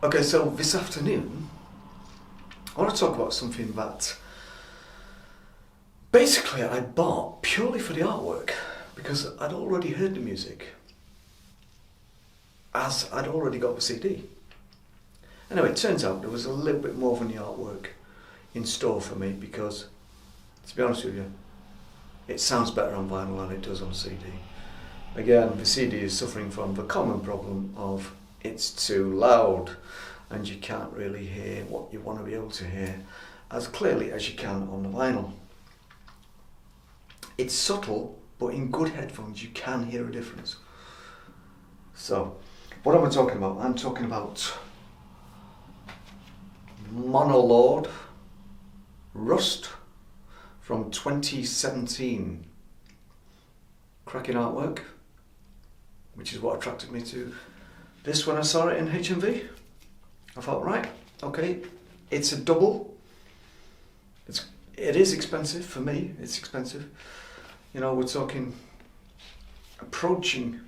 Okay, so this afternoon, I want to talk about something that basically I bought purely for the artwork because I'd already heard the music, as I'd already got the CD. Anyway, it turns out there was a little bit more than the artwork in store for me because, to be honest with you, it sounds better on vinyl than it does on CD. Again, the CD is suffering from the common problem of it's too loud and you can't really hear what you want to be able to hear as clearly as you can on the vinyl. It's subtle, but in good headphones you can hear a difference. So, what am I talking about? I'm talking about Monolord Rust from 2017. Cracking artwork, which is what attracted me to this when I saw it in HMV. I thought, right, okay, it's a double. It is expensive for me. It's expensive. You know, we're talking approaching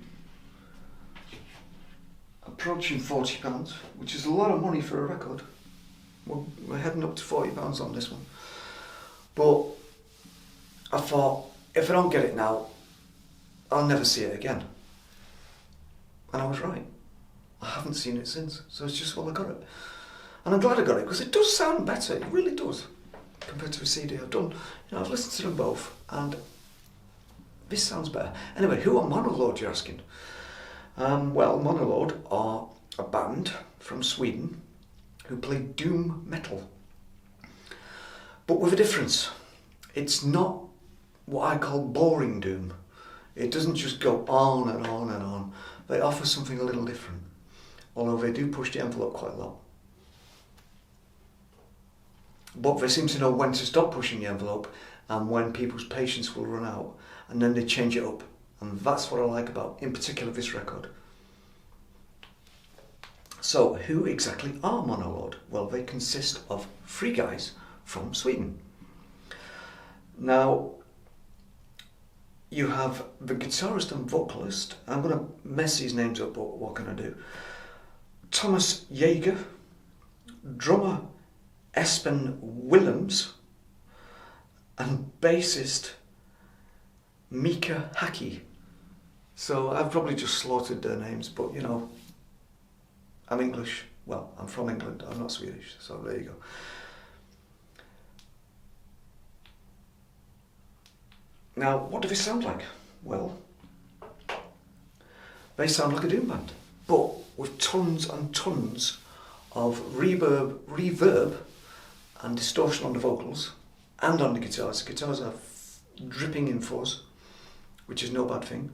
£40, which is a lot of money for a record. We're heading up to £40 on this one. But I thought, if I don't get it now, I'll never see it again. And I was right. I haven't seen it since. So it's just, well, I got it. And I'm glad I got it, because it does sound better. It really does. Compared to a CD I've done. You know, I've listened to them both, and this sounds better. Anyway, who are Monolord, you're asking? Well, Monolord are a band from Sweden who play doom metal. But with a difference. It's not what I call boring doom. It doesn't just go on and on and on. They offer something a little different, although they do push the envelope quite a lot. But they seem to know when to stop pushing the envelope and when people's patience will run out, and then they change it up. And that's what I like about, in particular, this record. So, who exactly are Monolord? Well, they consist of 3 guys from Sweden. Now, you have the guitarist and vocalist. I'm going to mess these names up, but what can I do? Thomas Jaeger, drummer Espen Willems, and bassist Mika Haki. So I've probably just slaughtered their names, but you know, I'm English. Well, I'm from England, I'm not Swedish, so there you go. Now, what do they sound like? Well, they sound like a doom band, but with tons and tons of reverb and distortion on the vocals and on the guitars. The guitars are dripping in fuzz, which is no bad thing.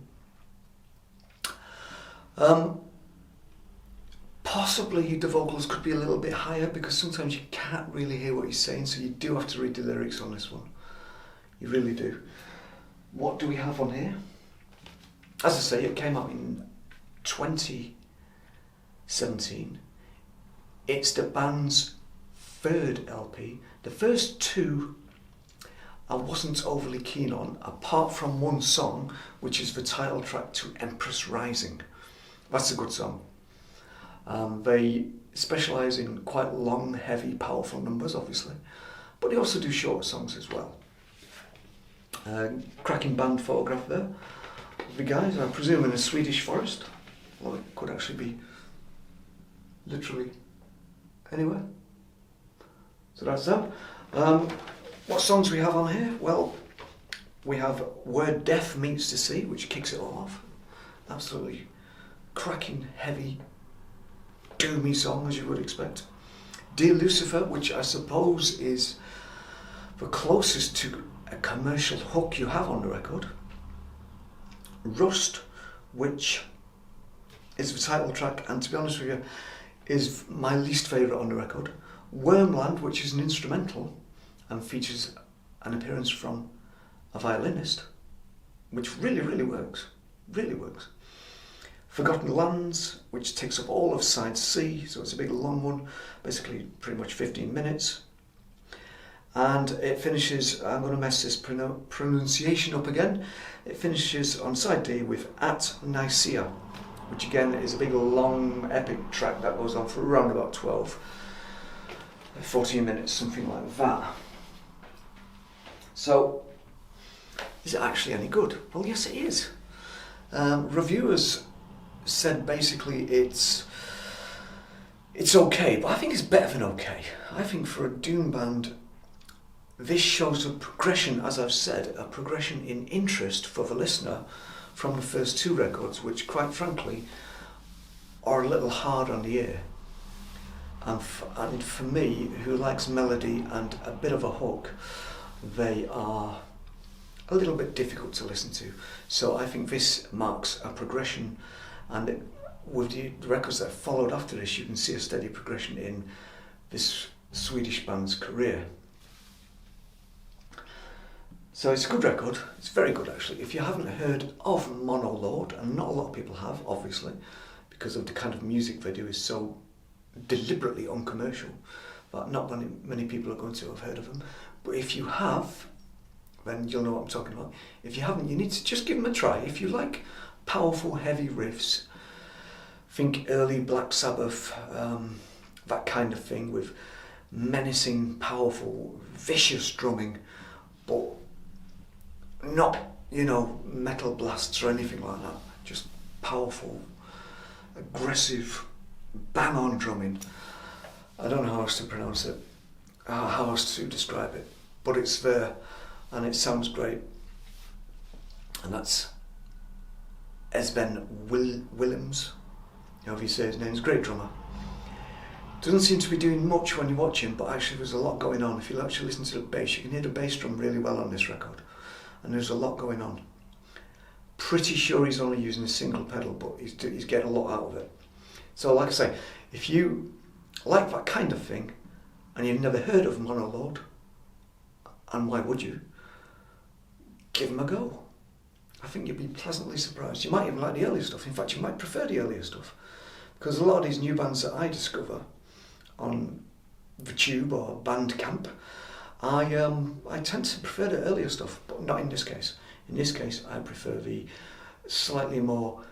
Possibly the vocals could be a little bit higher because sometimes you can't really hear what he's saying, so you do have to read the lyrics on this one. You really do. What do we have on here? As I say, it came out in 2017. It's the band's 3rd LP. The first 2 I wasn't overly keen on, apart from one song, which is the title track to Empress Rising. That's a good song. They specialise in quite long, heavy, powerful numbers, obviously, but they also do shorter songs as well. Cracking band photograph there. The guys, I presume, in a Swedish forest. Well, it could actually be literally anywhere. So that's them. What songs we have on here? Well, we have Where Death Meets the Sea, which kicks it all off. Absolutely cracking, heavy, doomy song, as you would expect. Dear Lucifer, which I suppose is the closest to a commercial hook you have on the record. Rust, which is the title track, and to be honest with you, is my least favourite on the record. Wormland, which is an instrumental and features an appearance from a violinist, which really works. Really works. Forgotten Lands, which takes up all of side C, so it's a big long one, basically pretty much 15 minutes. And it finishes, I'm going to mess this pronunciation up again, it finishes on side D with At Nicaea, which again is a big long epic track that goes on for around about 14 minutes, something like that. So, is it actually any good? Well, yes it is. Reviewers said basically it's okay, but I think it's better than okay. I think for a doom band, this shows a progression, as I've said, a progression in interest for the listener from the first two records, which quite frankly are a little hard on the ear. And for me, who likes melody and a bit of a hook, they are a little bit difficult to listen to. So I think this marks a progression, and with the records that followed after this, you can see a steady progression in this Swedish band's career. So it's a good record, it's very good actually. If you haven't heard of Monolord, and not a lot of people have, obviously, because of the kind of music they do is so deliberately uncommercial, but not many people are going to have heard of them. But if you have, then you'll know what I'm talking about. If you haven't, you need to just give them a try. If you like powerful, heavy riffs, think early Black Sabbath, that kind of thing, with menacing, powerful, vicious drumming, but not, metal blasts or anything like that. Just powerful, aggressive, bang-on drumming. I don't know how else to pronounce it, how else to describe it, but it's there, and it sounds great. And that's Esben Willems, however you say his name, is a great drummer. Doesn't seem to be doing much when you watch him, but actually there's a lot going on. If you actually listen to the bass, you can hear the bass drum really well on this record, and there's a lot going on. Pretty sure he's only using a single pedal, but he's getting a lot out of it. So like I say, if you like that kind of thing, and you've never heard of Monolord, and why would you, give him a go. I think you'll be pleasantly surprised. You might even like the earlier stuff. In fact, you might prefer the earlier stuff, because a lot of these new bands that I discover on the Tube or Bandcamp, I tend to prefer the earlier stuff, but not in this case. In this case, I prefer the slightly more,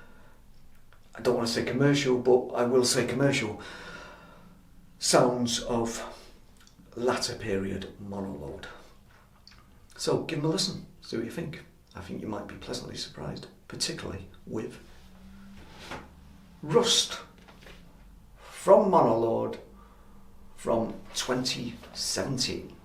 I don't want to say commercial, but I will say commercial, sounds of latter period Monolord. So give them a listen, see what you think. I think you might be pleasantly surprised, particularly with Rust from Monolord from 2017.